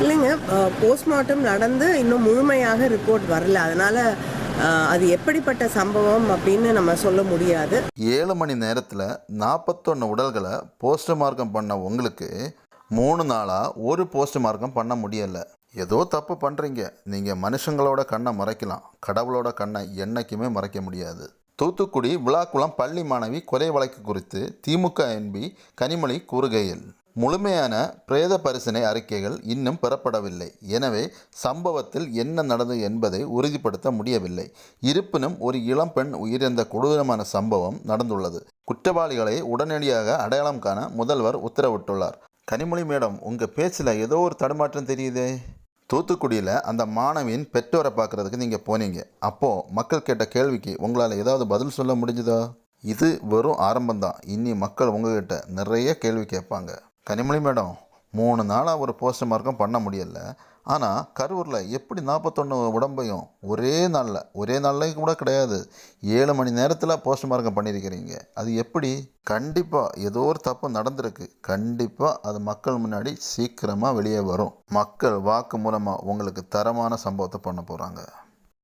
இல்லைங்க. போஸ்ட்மார்ட்டம் நடந்து இன்னும் முழுமையாக ரிப்போர்ட் வரல. அதனால அது எப்படிப்பட்ட சம்பவம் அப்படின்னு நம்ம சொல்ல முடியாது. 7 மணி நேரத்தில் 41 உடல்களை போஸ்ட்மார்க்கம் பண்ண உங்களுக்கு 3 நாளாக ஒரு போஸ்ட்மார்க்கம் பண்ண முடியலை. ஏதோ தப்பு பண்ணுறீங்க. நீங்கள் மனுஷங்களோட கண்ணை மறைக்கலாம், கடவுளோட கண்ணை என்னைக்குமே மறைக்க முடியாது. தூத்துக்குடி விழாக்குளம் பள்ளி மாணவி கொலை வழக்கு குறித்து திமுக எம்பி கனிமொழி கூறுகையில், முழுமையான பிரேத பரிசோதனை அறிக்கைகள் இன்னும் பெறப்படவில்லை. எனவே சம்பவத்தில் என்ன நடந்தது என்பதை உறுதிப்படுத்த முடியவில்லை. இருப்பினும் ஒரு இளம்பெண் உயிரிழந்த கொடூரமான சம்பவம் நடந்துள்ளது. குற்றவாளிகளை உடனடியாக அடையாளம் காண முதல்வர் உத்தரவிட்டுள்ளார். கனிமொழி மேடம், உங்கள் பேச்சில் ஏதோ ஒரு தடுமாற்றம் தெரியுதே. தூத்துக்குடியில் அந்த மாணவியின் பெற்றோரை பார்க்குறதுக்கு நீங்கள் போனீங்க. அப்போது மக்கள் கேட்ட கேள்விக்கு உங்களால் ஏதாவது பதில் சொல்ல முடிஞ்சுதா? இது வெறும் ஆரம்பம்தான். இனி மக்கள் உங்ககிட்ட நிறைய கேள்வி கேட்பாங்க. கனிமொழி மேடம், 3 நாளாக ஒரு போஸ்ட்மார்க்கம் பண்ண முடியலை. ஆனால் கரூரில் எப்படி 41 உடம்பையும் ஒரே நாளில் கூட கிடையாது, 7 மணி நேரத்தில் போஸ்ட்மார்க்கம் பண்ணியிருக்கிறீங்க. அது எப்படி? கண்டிப்பாக ஏதோ ஒரு தப்பு நடந்திருக்கு. கண்டிப்பாக அது மக்கள் முன்னாடி சீக்கிரமாக வெளியே வரும். மக்கள் வாக்கு மூலமாக உங்களுக்கு தரமான சம்பவத்தை பண்ண போகிறாங்க.